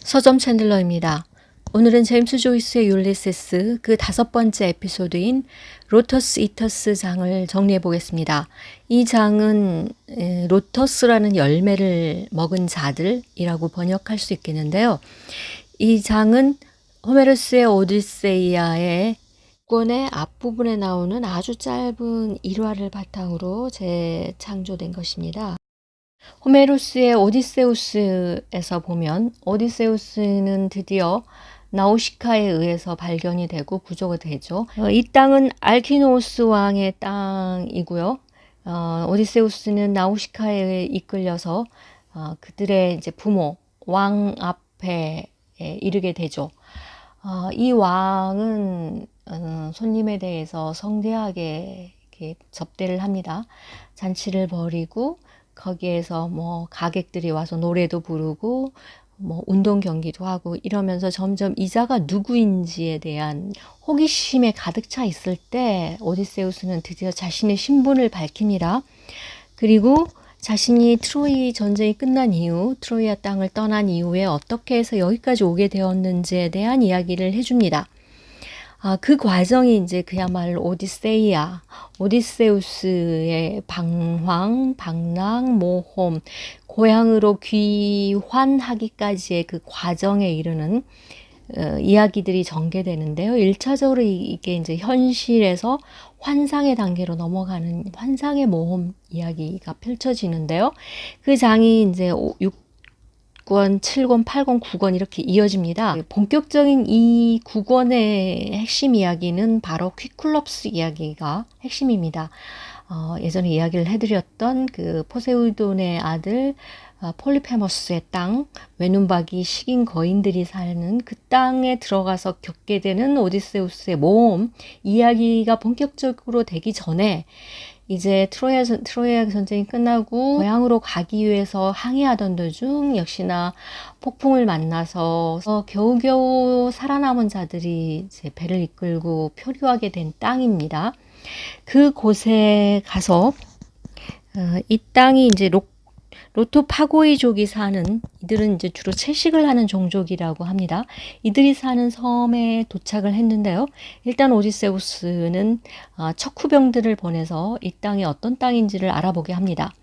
서점 챈들러입니다. 오늘은 제임스 조이스의 율리세스 그 5번째 에피소드인 로터스 이터스 장을 정리해 보겠습니다. 이 장은 로터스라는 열매를 먹은 자들이라고 번역할 수 있겠는데요. 이 장은 호메로스의 오디세이아의 권의 앞부분에 나오는 아주 짧은 일화를 바탕으로 재창조된 것입니다. 호메로스의 오디세우스에서 보면 오디세우스는 드디어 나우시카에 의해서 발견이 되고 구조가 되죠. 이 땅은 알키노우스 왕의 땅이고요. 오디세우스는 나우시카에 이끌려서 그들의 이제 부모 왕 앞에 이르게 되죠. 이 왕은 손님에 대해서 성대하게 이렇게 접대를 합니다. 잔치를 벌이고 거기에서 뭐 가객들이 와서 노래도 부르고 뭐 운동 경기도 하고 이러면서 점점 이자가 누구인지에 대한 호기심에 가득 차 있을 때 오디세우스는 드디어 자신의 신분을 밝힙니다. 그리고 자신이 트로이 전쟁이 끝난 이후, 트로이아 땅을 떠난 이후에 어떻게 해서 여기까지 오게 되었는지에 대한 이야기를 해줍니다. 그 과정이 이제 그야말로 오디세이아, 오디세우스의 방황, 방랑, 모험, 고향으로 귀환하기까지의 그 과정에 이르는 이야기들이 전개되는데요. 1차적으로 이게 이제 현실에서 환상의 단계로 넘어가는 환상의 모험 이야기가 펼쳐지는데요. 그 장이 이제 6권, 7권, 8권, 9권 이렇게 이어집니다. 본격적인 이 9권의 핵심 이야기는 바로 퀴클롭스 이야기가 핵심입니다. 예전에 이야기를 해드렸던 그 포세이돈의 아들 폴리페머스의 땅, 외눈박이 식인 거인들이 사는 그 땅에 들어가서 겪게 되는 오디세우스의 모험 이야기가 본격적으로 되기 전에 이제 트로야 전쟁이 끝나고 고향으로 가기 위해서 항해하던 도중 역시나 폭풍을 만나서 겨우겨우 살아남은 자들이 이제 배를 이끌고 표류하게 된 땅입니다. 그곳에 가서 이 땅이 이제 로토파고이족이 사는, 이들은 이제 주로 채식을 하는 종족이라고 합니다. 이들이 사는 섬에 도착을 했는데요. 일단 오디세우스는 척후병들을 보내서 이 땅이 어떤 땅인지를 알아보게 합니다.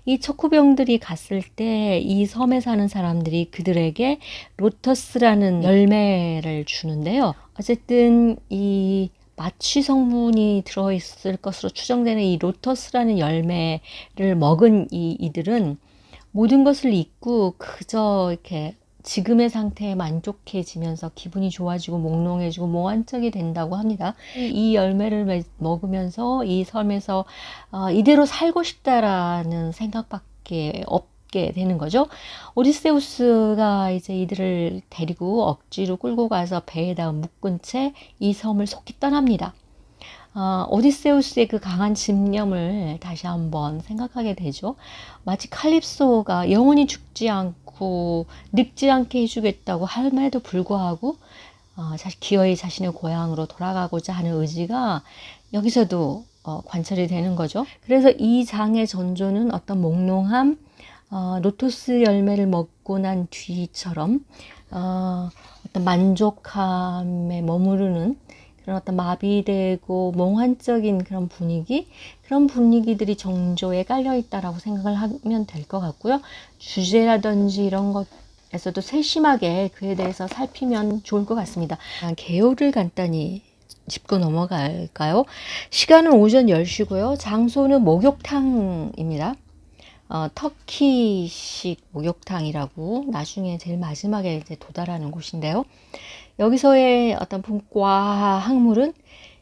이 척후병들이 갔을 때 이 섬에 사는 사람들이 그들에게 로터스라는 열매를 주는데요. 어쨌든 이 마취 성분이 들어있을 것으로 추정되는 이 로터스라는 열매를 먹은 이들은 모든 것을 잊고 그저 이렇게 지금의 상태에 만족해지면서 기분이 좋아지고 몽롱해지고 몽환적이 된다고 합니다. 이 열매를 먹으면서 이 섬에서 이대로 살고 싶다라는 생각밖에 없게 되는 거죠. 오디세우스가 이제 이들을 데리고 억지로 끌고 가서 배에다 묶은 채 이 섬을 속히 떠납니다. 오디세우스의 그 강한 집념을 다시 한번 생각하게 되죠. 마치 칼립소가 영원히 죽지 않고 늙지 않게 해주겠다고 함에도 불구하고 기어이 자신의 고향으로 돌아가고자 하는 의지가 여기서도 관찰이 되는 거죠. 그래서 이 장의 전조는 어떤 몽롱함, 로토스 열매를 먹고 난 뒤처럼 어떤 만족함에 머무르는 그런 어떤 마비되고 몽환적인 그런 분위기들이 정조에 깔려 있다라고 생각을 하면 될 것 같고요. 주제라든지 이런 것에서도 세심하게 그에 대해서 살피면 좋을 것 같습니다. 개요를 간단히 짚고 넘어갈까요? 시간은 오전 10시고요. 장소는 목욕탕입니다. 터키식 목욕탕이라고 나중에 제일 마지막에 이제 도달하는 곳인데요. 여기서의 어떤 분과 학물은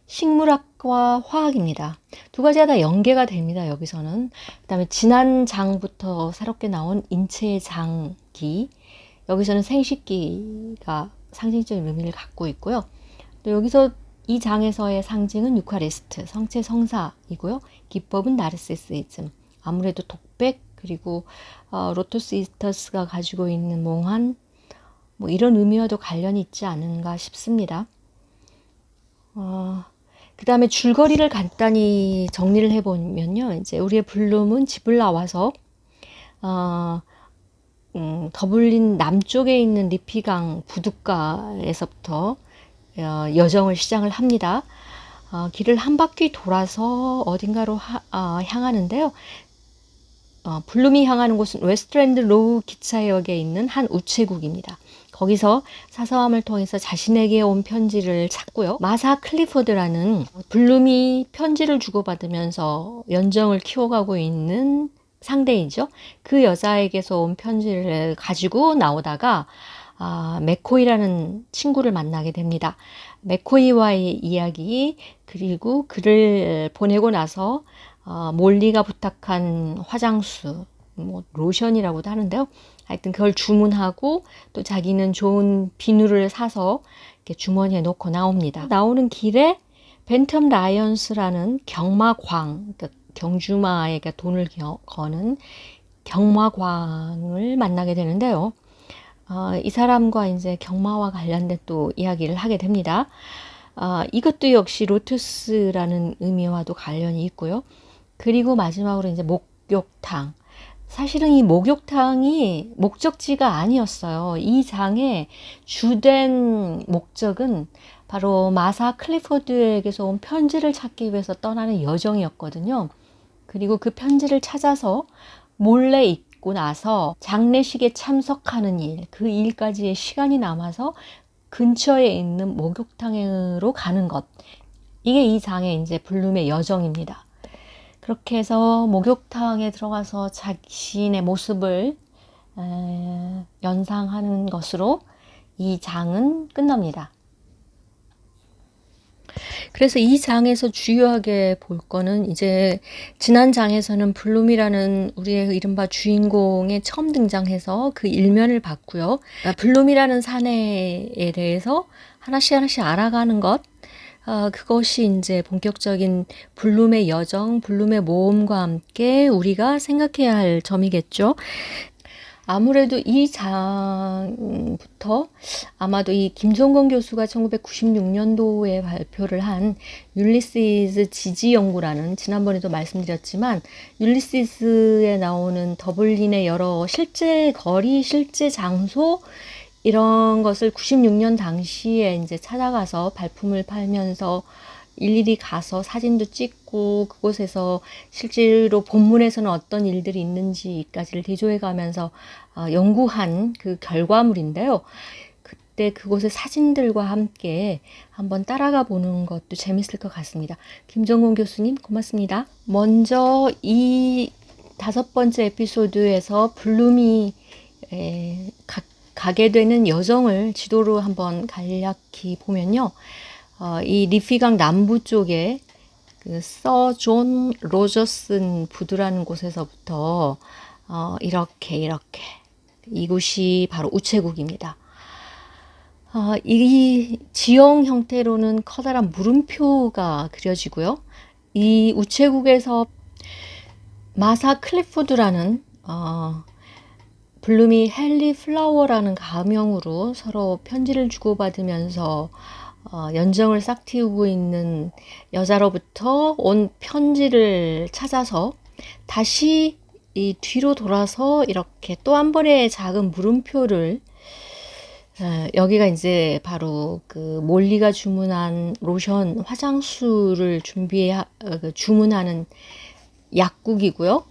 식물학과 화학입니다. 두 가지가 다 연계가 됩니다. 여기서는. 그 다음에 지난 장부터 새롭게 나온 인체의 장기, 여기서는 생식기가 상징적인 의미를 갖고 있고요. 또 여기서 이 장에서의 상징은 유카리스트, 성체 성사이고요. 기법은 나르시시즘, 아무래도 독백, 그리고 로토스 이터스가 가지고 있는 몽환, 뭐 이런 의미와도 관련이 있지 않은가 싶습니다. 그 다음에 줄거리를 간단히 정리를 해보면요. 이제 우리의 블룸은 집을 나와서 더블린 남쪽에 있는 리피강 부둣가에서부터 여정을 시작을 합니다. 길을 한 바퀴 돌아서 어딘가로 향하는데요. 블룸이 향하는 곳은 웨스트랜드 로우 기차역에 있는 한 우체국입니다. 거기서 사서함을 통해서 자신에게 온 편지를 찾고요. 마사 클리포드라는 블룸이 편지를 주고받으면서 연정을 키워가고 있는 상대이죠. 그 여자에게서 온 편지를 가지고 나오다가 맥코이라는 친구를 만나게 됩니다. 맥코이와의 이야기, 그리고 그를 보내고 나서 몰리가 부탁한 화장수, 로션이라고도 하는데요. 하여튼 그걸 주문하고 또 자기는 좋은 비누를 사서 이렇게 주머니에 넣고 나옵니다. 나오는 길에 벤텀 라이언스라는 경마광, 그러니까 경주마에게 돈을 거는 경마광을 만나게 되는데요. 이 사람과 이제 경마와 관련된 또 이야기를 하게 됩니다. 이것도 역시 로투스라는 의미와도 관련이 있고요. 그리고 마지막으로 이제 목욕탕. 사실은 이 목욕탕이 목적지가 아니었어요. 이 장의 주된 목적은 바로 마사 클리포드에게서 온 편지를 찾기 위해서 떠나는 여정이었거든요. 그리고 그 편지를 찾아서 몰래 잊고 나서 장례식에 참석하는 일, 그 일까지의 시간이 남아서 근처에 있는 목욕탕으로 가는 것. 이게 이 장의 이제 블룸의 여정입니다. 그렇게 해서 목욕탕에 들어가서 자신의 모습을 연상하는 것으로 이 장은 끝납니다. 그래서 이 장에서 주요하게 볼 거는 이제 지난 장에서는 블룸이라는 우리의 이른바 주인공에 처음 등장해서 그 일면을 봤고요. 블룸이라는 사내에 대해서 하나씩 알아가는 것, 그것이 이제 본격적인 블룸의 여정, 블룸의 모험과 함께 우리가 생각해야 할 점이겠죠. 아무래도 이 장부터 아마도 이 김종건 교수가 1996년도에 발표를 한 율리시스 지지 연구라는, 지난번에도 말씀드렸지만 율리시스에 나오는 더블린의 여러 실제 거리, 실제 장소 이런 것을 96년 당시에 이제 찾아가서 발품을 팔면서 일일이 가서 사진도 찍고 그곳에서 실제로 본문에서는 어떤 일들이 있는지까지를 대조해 가면서 연구한 그 결과물인데요. 그때 그곳의 사진들과 함께 한번 따라가 보는 것도 재밌을 것 같습니다. 김정곤 교수님 고맙습니다. 먼저 이 5번째 에피소드에서 블룸이 가게 되는 여정을 지도로 한번 간략히 보면요. 이 리피강 남부 쪽에 그 서 존 로저슨 부두라는 곳에서부터 이렇게 이곳이 바로 우체국입니다. 이 지형 형태로는 커다란 물음표가 그려지고요. 이 우체국에서 마사 클리포드라는 블룸이 헨리 플라워라는 가명으로 서로 편지를 주고받으면서 연정을 싹틔우고 있는 여자로부터 온 편지를 찾아서 다시 이 뒤로 돌아서 이렇게 또 한 번의 작은 물음표를, 여기가 이제 바로 그 몰리가 주문한 로션, 화장수를 주문하는 약국이고요.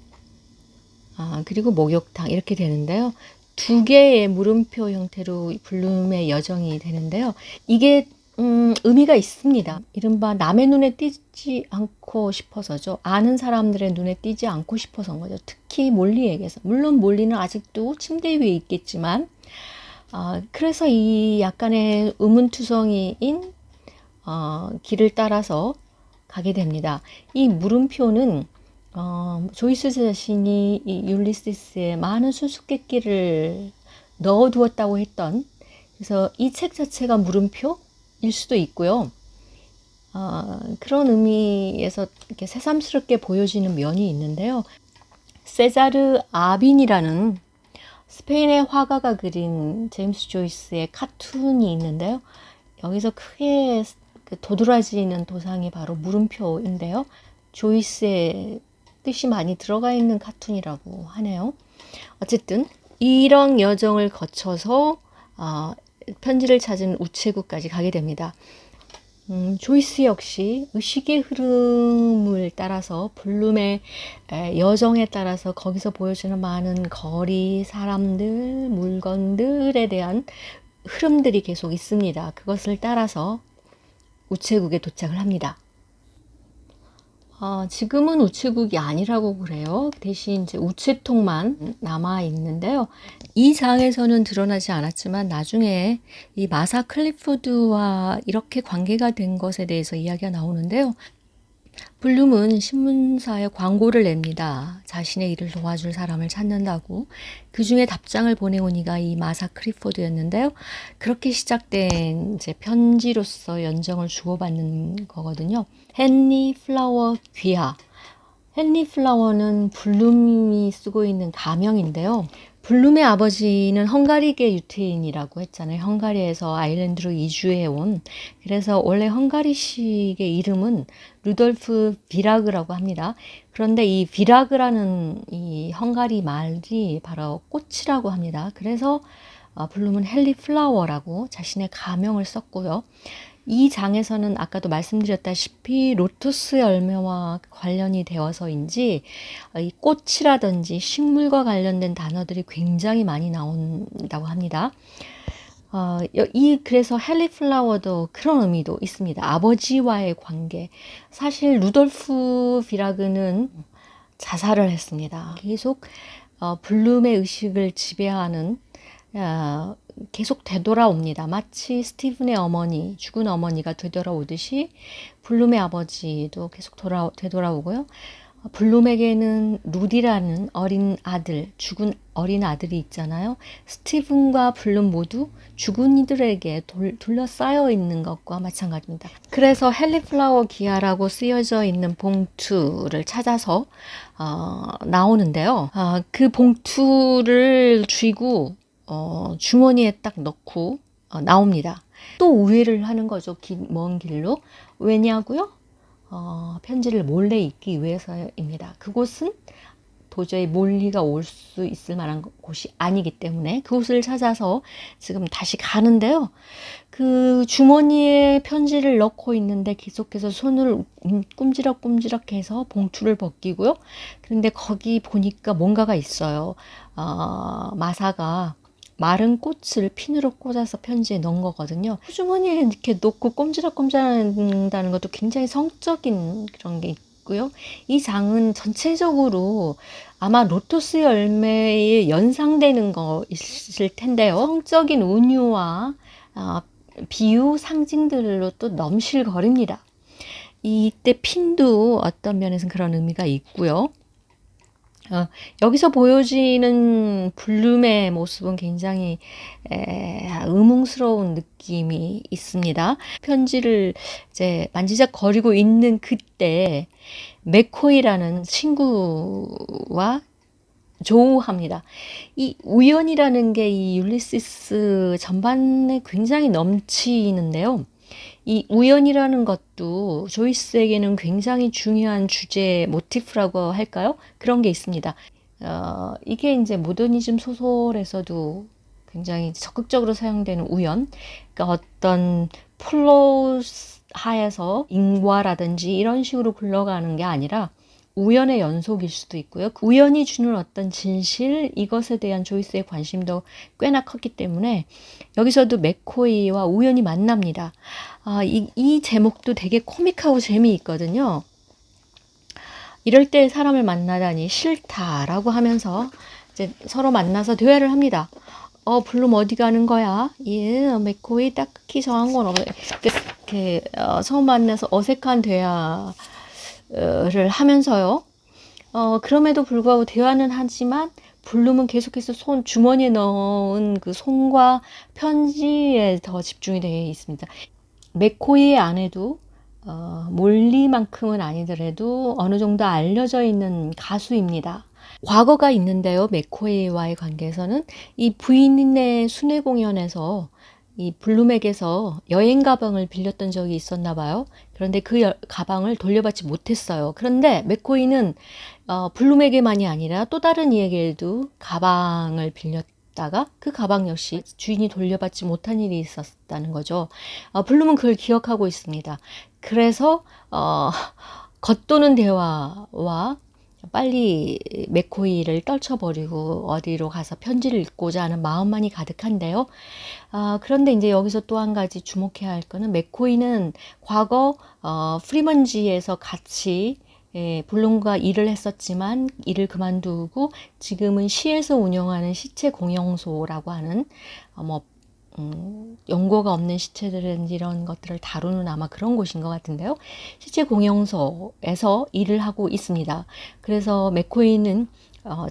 그리고 목욕탕 이렇게 되는데요. 2개의 물음표 형태로 블룸의 여정이 되는데요. 이게 의미가 있습니다. 이른바 남의 눈에 띄지 않고 싶어서죠. 아는 사람들의 눈에 띄지 않고 싶어서인 거죠. 특히 몰리에게서. 물론 몰리는 아직도 침대 위에 있겠지만, 그래서 이 약간의 의문투성이인 길을 따라서 가게 됩니다. 이 물음표는 조이스 자신이 이 율리시스에 많은 수수께끼를 넣어두었다고 했던, 그래서 이 책 자체가 물음표일 수도 있고요. 그런 의미에서 이렇게 새삼스럽게 보여지는 면이 있는데요. 세자르 아빈이라는 스페인의 화가가 그린 제임스 조이스의 카툰이 있는데요. 여기서 크게 도드라지는 도상이 바로 물음표인데요. 조이스의 뜻이 많이 들어가 있는 카툰이라고 하네요. 어쨌든 이런 여정을 거쳐서 편지를 찾은 우체국까지 가게 됩니다. 조이스 역시 의식의 흐름을 따라서 블룸의 여정에 따라서 거기서 보여주는 많은 거리, 사람들, 물건들에 대한 흐름들이 계속 있습니다. 그것을 따라서 우체국에 도착을 합니다. 지금은 우체국이 아니라고 그래요. 대신 이제 우체통만 남아 있는데요. 이 장에서는 드러나지 않았지만 나중에 이 마사 클리포드와 이렇게 관계가 된 것에 대해서 이야기가 나오는데요. 블룸은 신문사에 광고를 냅니다. 자신의 일을 도와줄 사람을 찾는다고. 그 중에 답장을 보내온 이가 이 마사 클리포드였는데요. 그렇게 시작된 이제 편지로서 연정을 주고받는 거거든요. 헨리 플라워 귀하. 헨리 플라워는 블룸이 쓰고 있는 가명인데요. 블룸의 아버지는 헝가리계 유태인이라고 했잖아요. 헝가리에서 아일랜드로 이주해온. 그래서 원래 헝가리식의 이름은 루돌프 비라그라고 합니다. 그런데 이 비라그라는 이 헝가리 말이 바로 꽃이라고 합니다. 그래서 블룸은 헨리 플라워라고 자신의 가명을 썼고요. 이 장에서는 아까도 말씀드렸다시피 로투스 열매와 관련이 되어서인지 이 꽃이라든지 식물과 관련된 단어들이 굉장히 많이 나온다고 합니다. 그래서 헨리 플라워도 그런 의미도 있습니다. 아버지와의 관계. 사실 루돌프 비라그는 자살을 했습니다. 계속 블룸의 의식을 지배하는 계속 되돌아옵니다. 마치 스티븐의 어머니, 죽은 어머니가 되돌아오듯이 블룸의 아버지도 계속 되돌아오고요. 블룸에게는 루디라는 죽은 어린 아들이 있잖아요. 스티븐과 블룸 모두 죽은 이들에게 둘러싸여 있는 것과 마찬가지입니다. 그래서 헨리 플라워 기아라고 쓰여져 있는 봉투를 찾아서 나오는데요. 그 봉투를 쥐고 주머니에 딱 넣고 나옵니다. 또 우회를 하는 거죠. 먼 길로. 왜냐고요? 편지를 몰래 읽기 위해서입니다. 그곳은 도저히 몰리가 올 수 있을 만한 곳이 아니기 때문에 그곳을 찾아서 지금 다시 가는데요. 그 주머니에 편지를 넣고 있는데 계속해서 손을 꼼지락꼼지락해서 봉투를 벗기고요. 그런데 거기 보니까 뭔가가 있어요. 마사가 마른 꽃을 핀으로 꽂아서 편지에 넣은 거거든요. 주머니에 이렇게 놓고 꼼지락꼼지락한다는 것도 굉장히 성적인 그런 게 있고요. 이 장은 전체적으로 아마 로토스 열매에 연상되는 거 있을 텐데요. 성적인 은유와 비유 상징들로 또 넘실거립니다. 이때 핀도 어떤 면에서는 그런 의미가 있고요. 여기서 보여지는 블룸의 모습은 굉장히 의문스러운 느낌이 있습니다. 편지를 이제 만지작거리고 있는 그때 맥코이라는 친구와 조우합니다. 이 우연이라는 게 이 율리시스 전반에 굉장히 넘치는데요. 이 우연이라는 것도 조이스에게는 굉장히 중요한 주제 모티프라고 할까요? 그런 게 있습니다. 이게 이제 모더니즘 소설에서도 굉장히 적극적으로 사용되는 우연, 그러니까 어떤 플롯 하에서 인과라든지 이런 식으로 굴러가는 게 아니라 우연의 연속일 수도 있고요. 그 우연이 주는 어떤 진실, 이것에 대한 조이스의 관심도 꽤나 컸기 때문에 여기서도 맥코이와 우연히 만납니다. 이 제목도 되게 코믹하고 재미있거든요. 이럴 때 사람을 만나다니 싫다라고 하면서 이제 서로 만나서 대화를 합니다. 블룸 어디 가는 거야? 예, 맥코이 딱히 정한 건 없어. 이렇게 처음 만나서 어색한 대화를 하면서요. 그럼에도 불구하고 대화는 하지만 블룸은 계속해서 주머니에 넣은 그 손과 편지에 더 집중이 되어 있습니다. 맥코이의 아내도 몰리만큼은 아니더라도 어느 정도 알려져 있는 가수입니다. 과거가 있는데요. 맥코이와의 관계에서는 이 부인의 순회 공연에서 이 블룸에게서 여행 가방을 빌렸던 적이 있었나 봐요. 그런데 그 가방을 돌려받지 못했어요. 그런데 맥코이는 블룸에게만이 아니라 또 다른 이에게도 가방을 빌렸다가 그 가방 역시 주인이 돌려받지 못한 일이 있었다는 거죠. 블룸은 그걸 기억하고 있습니다. 그래서 겉도는 대화와 빨리 맥코이를 떨쳐버리고 어디로 가서 편지를 읽고자 하는 마음만이 가득한데요. 그런데 이제 여기서 또 한 가지 주목해야 할 거는 맥코이는 과거 프리먼지에서 같이 블룸과 일을 했었지만 일을 그만두고 지금은 시에서 운영하는 시체 공영소라고 하는 연고가 없는 시체들은 이런 것들을 다루는 아마 그런 곳인 것 같은데요. 시체 공영소에서 일을 하고 있습니다. 그래서 맥코이는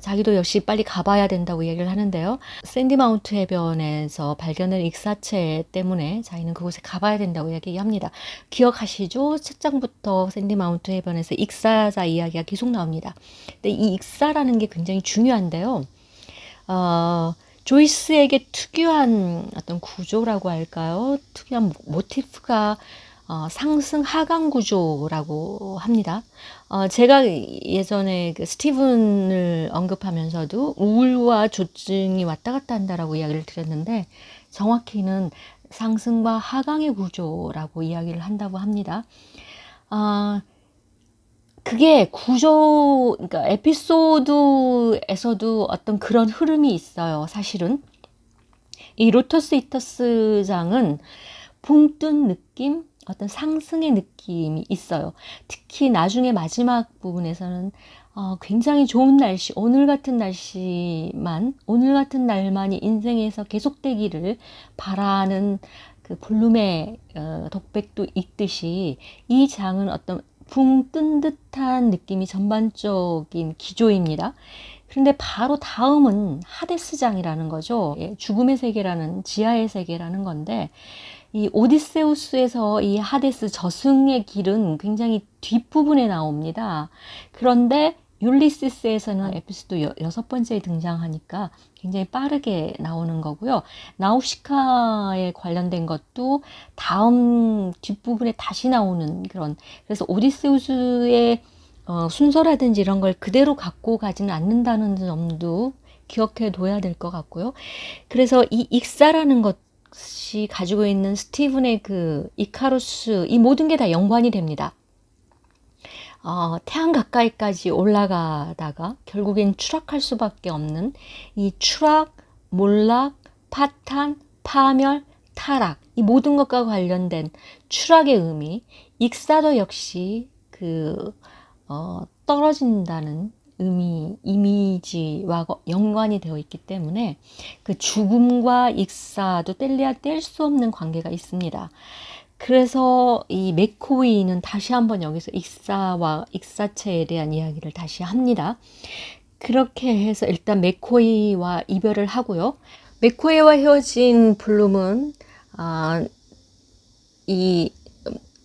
자기도 역시 빨리 가봐야 된다고 얘기를 하는데요. 샌디마운트 해변에서 발견한 익사체 때문에 자기는 그곳에 가봐야 된다고 얘기합니다. 기억하시죠? 첫 장부터 샌디마운트 해변에서 익사자 이야기가 계속 나옵니다. 근데 이 익사라는 게 굉장히 중요한데요. 조이스에게 특유한 어떤 구조라고 할까요? 특유한 모티프가 상승 하강 구조라고 합니다. 제가 예전에 그 스티븐을 언급하면서도 우울과 조증이 왔다 갔다 한다라고 이야기를 드렸는데 정확히는 상승과 하강의 구조라고 이야기를 한다고 합니다. 그게 그러니까 에피소드에서도 어떤 그런 흐름이 있어요, 사실은. 이 로터스 이터스 장은 붕 뜬 느낌, 어떤 상승의 느낌이 있어요. 특히 나중에 마지막 부분에서는 굉장히 좋은 날씨, 오늘 같은 날만이 인생에서 계속되기를 바라는 그 블룸의 독백도 있듯이 이 장은 어떤 붕 뜬 듯한 느낌이 전반적인 기조입니다. 그런데 바로 다음은 하데스장이라는 거죠. 죽음의 세계라는, 지하의 세계라는 건데, 이 오디세우스에서 이 하데스 저승의 길은 굉장히 뒷부분에 나옵니다. 그런데 율리시스에서는 에피소드 6번째에 등장하니까 굉장히 빠르게 나오는 거고요. 나우시카에 관련된 것도 다음 뒷부분에 다시 나오는 그런, 그래서 오디세우스의 순서라든지 이런 걸 그대로 갖고 가지는 않는다는 점도 기억해 둬야 될 것 같고요. 그래서 이 익사라는 것이 가지고 있는 스티븐의 그 이카루스, 이 모든 게 다 연관이 됩니다. 태양 가까이까지 올라가다가 결국엔 추락할 수밖에 없는 이 추락, 몰락, 파탄, 파멸, 타락, 이 모든 것과 관련된 추락의 의미, 익사도 역시 떨어진다는 이미지와 연관이 되어 있기 때문에 그 죽음과 익사도 뗄래야 뗄 수 없는 관계가 있습니다. 그래서 이 맥코이는 다시 한번 여기서 익사와 익사체에 대한 이야기를 다시 합니다. 그렇게 해서 일단 맥코이와 이별을 하고요. 맥코이와 헤어진 블룸은 이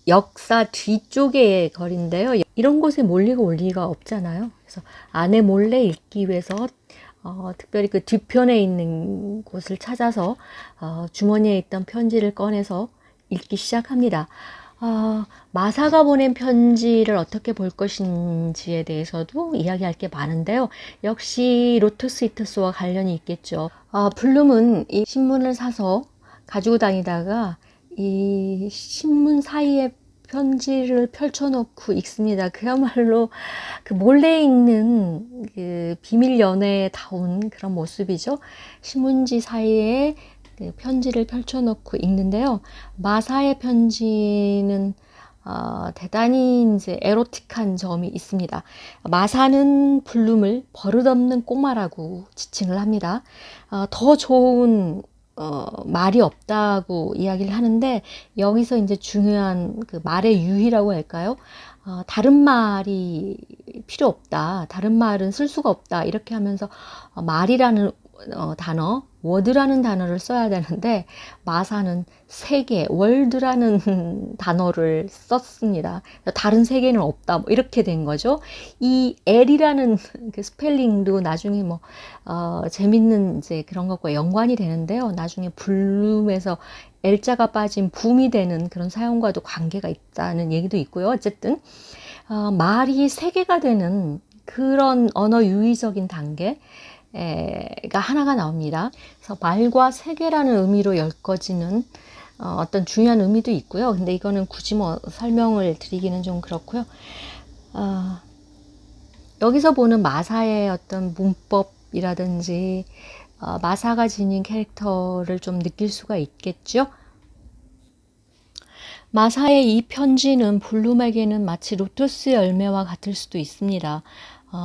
역사 뒤쪽의 거리인데요. 이런 곳에 몰리고 올 리가 없잖아요. 그래서 아내 몰래 읽기 위해서 특별히 그 뒤편에 있는 곳을 찾아서 주머니에 있던 편지를 꺼내서 읽기 시작합니다. 마사가 보낸 편지를 어떻게 볼 것인지에 대해서도 이야기할 게 많은데요. 역시 로터스 이터스와 관련이 있겠죠. 블룸은 이 신문을 사서 가지고 다니다가 이 신문 사이에 편지를 펼쳐놓고 읽습니다. 그야말로 그 몰래 읽는 그 비밀 연애다운 그런 모습이죠. 신문지 사이에 그 편지를 펼쳐놓고 읽는데요. 마사의 편지는 대단히 이제 에로틱한 점이 있습니다. 마사는 블룸을 버릇없는 꼬마라고 지칭을 합니다. 더 좋은 말이 없다고 이야기를 하는데 여기서 이제 중요한 그 말의 유희라고 할까요? 다른 말이 필요 없다. 다른 말은 쓸 수가 없다. 이렇게 하면서 말이라는 단어, 워드라는 단어를 써야 되는데 마사는 세계, 월드라는 단어를 썼습니다. 다른 세계는 없다. 뭐 이렇게 된 거죠. 이 L이라는 그 스펠링도 나중에 뭐 재밌는 이제 그런 것과 연관이 되는데요. 나중에 블룸에서 L자가 빠진 붐이 되는 그런 사용과도 관계가 있다는 얘기도 있고요. 어쨌든 말이 세계가 되는 그런 언어 유희적인 단계가 하나가 나옵니다. 그래서 말과 세계라는 의미로 엮어지는 어떤 중요한 의미도 있고요. 근데 이거는 굳이 뭐 설명을 드리기는 좀 그렇고요. 여기서 보는 마사의 어떤 문법이라든지 마사가 지닌 캐릭터를 좀 느낄 수가 있겠죠. 마사의 이 편지는 블룸에게는 마치 로터스 열매와 같을 수도 있습니다.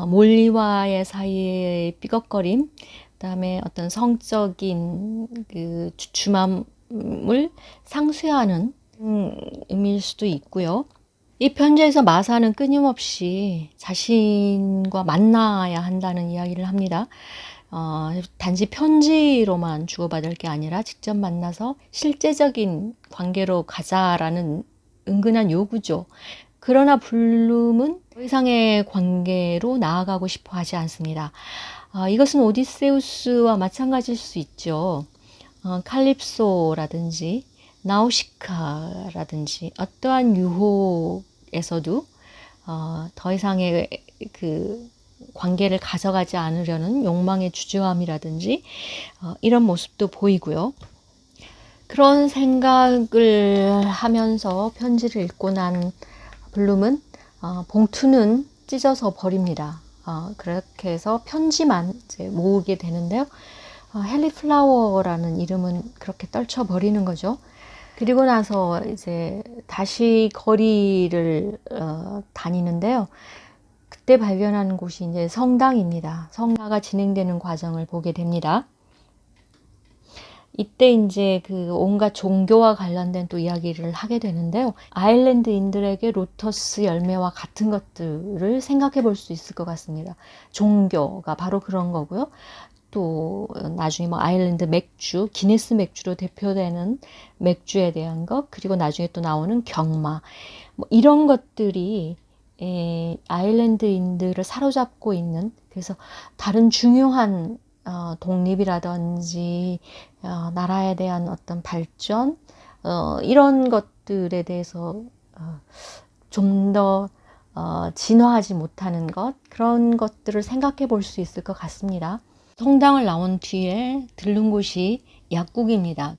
몰리와의 사이의 삐걱거림, 그다음에 어떤 성적인 그 주춤함을 상쇄하는 의미일 수도 있고요. 이 편지에서 마사는 끊임없이 자신과 만나야 한다는 이야기를 합니다. 단지 편지로만 주고받을 게 아니라 직접 만나서 실제적인 관계로 가자라는 은근한 요구죠. 그러나 블룸은 더 이상의 관계로 나아가고 싶어 하지 않습니다. 이것은 오디세우스와 마찬가지일 수 있죠. 칼립소라든지 나우시카라든지 어떠한 유혹에서도 더 이상의 그 관계를 가져가지 않으려는 욕망의 주저함이라든지 이런 모습도 보이고요. 그런 생각을 하면서 편지를 읽고 난 블룸은 봉투는 찢어서 버립니다. 그렇게 해서 편지만 이제 모으게 되는데요. 헨리 플라워라는 이름은 그렇게 떨쳐버리는 거죠. 그리고 나서 이제 다시 거리를 다니는데요. 그때 발견하는 곳이 이제 성당입니다. 성가가 진행되는 과정을 보게 됩니다. 이때 이제 그 온갖 종교와 관련된 또 이야기를 하게 되는데요. 아일랜드인들에게 로터스 열매와 같은 것들을 생각해 볼 수 있을 것 같습니다. 종교가 바로 그런 거고요. 또 나중에 뭐 아일랜드 맥주, 기네스 맥주로 대표되는 맥주에 대한 것, 그리고 나중에 또 나오는 경마, 뭐 이런 것들이 아일랜드인들을 사로잡고 있는, 그래서 다른 중요한 독립이라든지 나라에 대한 어떤 발전, 이런 것들에 대해서 좀 더 진화하지 못하는 것, 그런 것들을 생각해 볼 수 있을 것 같습니다. 성당을 나온 뒤에 들른 곳이 약국입니다.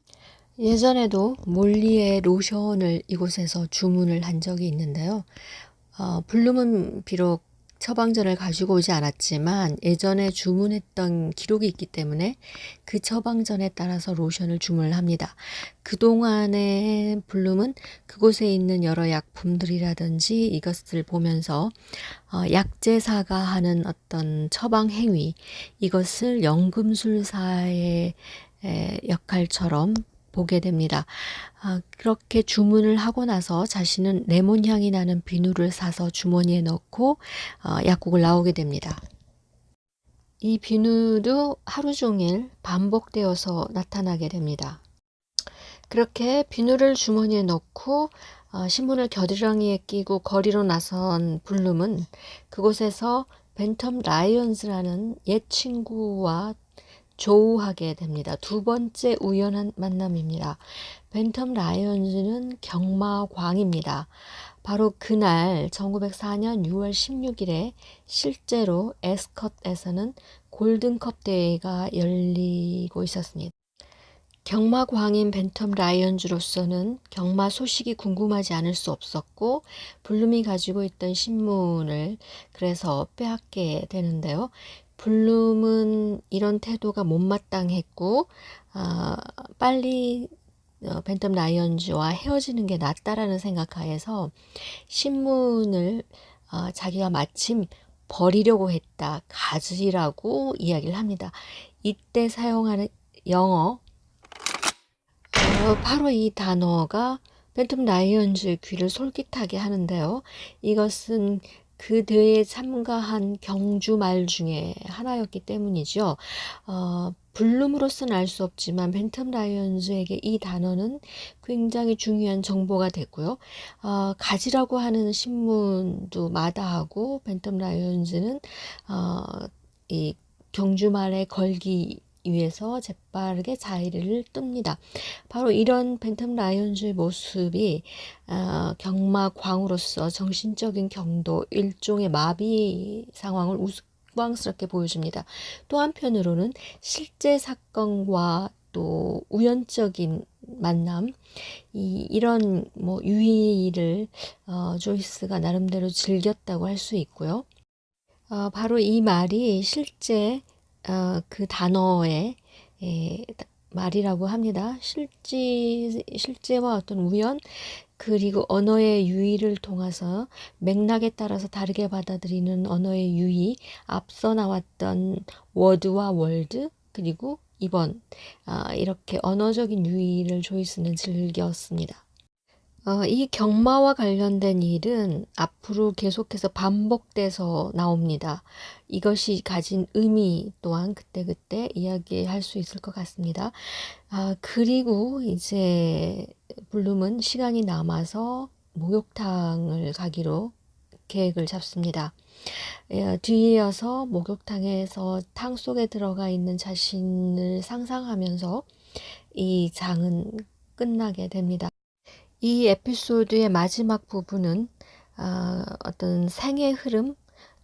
예전에도 몰리의 로션을 이곳에서 주문을 한 적이 있는데요. 블룸은 비록 처방전을 가지고 오지 않았지만 예전에 주문했던 기록이 있기 때문에 그 처방전에 따라서 로션을 주문을 합니다. 그동안에 블룸은 그곳에 있는 여러 약품들이라든지 이것을 보면서 약제사가 하는 어떤 처방 행위, 이것을 연금술사의 역할처럼 보게 됩니다. 그렇게 주문을 하고 나서 자신은 레몬 향이 나는 비누를 사서 주머니에 넣고 약국을 나오게 됩니다. 이 비누도 하루 종일 반복되어서 나타나게 됩니다. 그렇게 비누를 주머니에 넣고 신문을 겨드랑이에 끼고 거리로 나선 블룸은 그곳에서 벤텀 라이언즈라는 옛 친구와 조우하게 됩니다. 두 번째 우연한 만남입니다. 벤텀 라이언즈는 경마광입니다. 바로 그날 1904년 6월 16일에 실제로 에스컷에서는 골든컵 대회가 열리고 있었습니다. 경마광인 벤텀 라이언즈로서는 경마 소식이 궁금하지 않을 수 없었고 블룸이 가지고 있던 신문을 그래서 빼앗게 되는데요. 블룸은 이런 태도가 못마땅했고 빨리 벤텀 라이언즈와 헤어지는 게 낫다라는 생각하에서 신문을 자기가 마침 버리려고 했다, 가지라고 이야기를 합니다. 이때 사용하는 영어, 바로 이 단어가 벤텀 라이언즈의 귀를 솔깃하게 하는데요. 이것은 그 대회에 참가한 경주말 중에 하나였기 때문이죠. 블룸으로서는 알 수 없지만 벤텀 라이언즈에게 이 단어는 굉장히 중요한 정보가 됐고요. 가지라고 하는 신문도 마다하고 벤텀 라이언즈는 이 경주말에 걸기 위해서 재빠르게 자리를 뜹니다. 바로 이런 벤텀 라이언즈의 모습이 경마광으로서 정신적인 경도, 일종의 마비 상황을 우스꽝스럽게 보여줍니다. 또 한편으로는 실제 사건과 또 우연적인 만남, 이런 뭐 유희를 조이스가 나름대로 즐겼다고 할 수 있고요. 바로 이 말이 실제 그 단어의 말이라고 합니다. 실제와 어떤 우연, 그리고 언어의 유희를 통해서 맥락에 따라서 다르게 받아들이는 언어의 유희, 앞서 나왔던 워드와 월드, 그리고 이번, 이렇게 언어적인 유희를 조이스는 즐겼습니다. 이 경마와 관련된 일은 앞으로 계속해서 반복돼서 나옵니다. 이것이 가진 의미 또한 그때그때 이야기할 수 있을 것 같습니다. 그리고 이제 블룸은 시간이 남아서 목욕탕을 가기로 계획을 잡습니다. 뒤이어서 목욕탕에서 탕 속에 들어가 있는 자신을 상상하면서 이 장은 끝나게 됩니다. 이 에피소드의 마지막 부분은 어떤 생의 흐름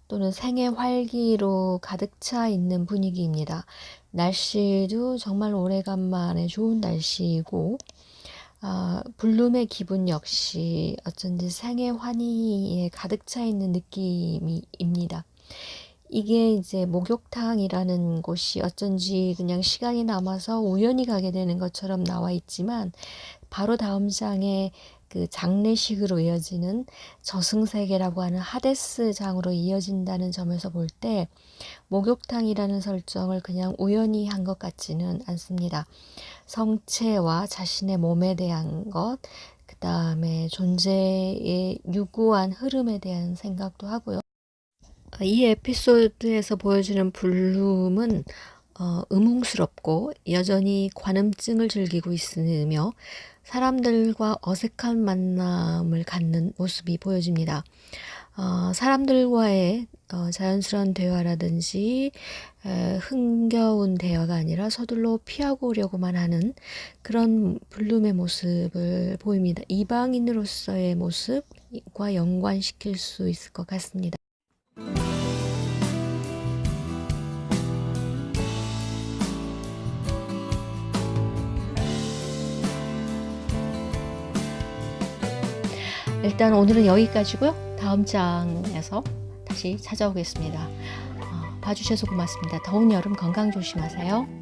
또는 생의 활기로 가득 차 있는 분위기입니다. 날씨도 정말 오래간만에 좋은 날씨이고 블룸의 기분 역시 어쩐지 생의 환희에 가득 차 있는 느낌입니다. 이게 이제 목욕탕이라는 곳이 어쩐지 그냥 시간이 남아서 우연히 가게 되는 것처럼 나와 있지만 바로 다음 장에 그 장례식으로 이어지는 저승세계라고 하는 하데스 장으로 이어진다는 점에서 볼 때 목욕탕이라는 설정을 그냥 우연히 한 것 같지는 않습니다. 성체와 자신의 몸에 대한 것, 그 다음에 존재의 유구한 흐름에 대한 생각도 하고요. 이 에피소드에서 보여주는 블룸은 음흉스럽고 여전히 관음증을 즐기고 있으며 사람들과 어색한 만남을 갖는 모습이 보여집니다. 사람들과의 자연스러운 대화라든지 흥겨운 대화가 아니라 서둘러 피하고 오려고만 하는 그런 블룸의 모습을 보입니다. 이방인으로서의 모습과 연관시킬 수 있을 것 같습니다. 일단 오늘은 여기까지고요. 다음 장에서 다시 찾아오겠습니다. 봐주셔서 고맙습니다. 더운 여름 건강 조심하세요.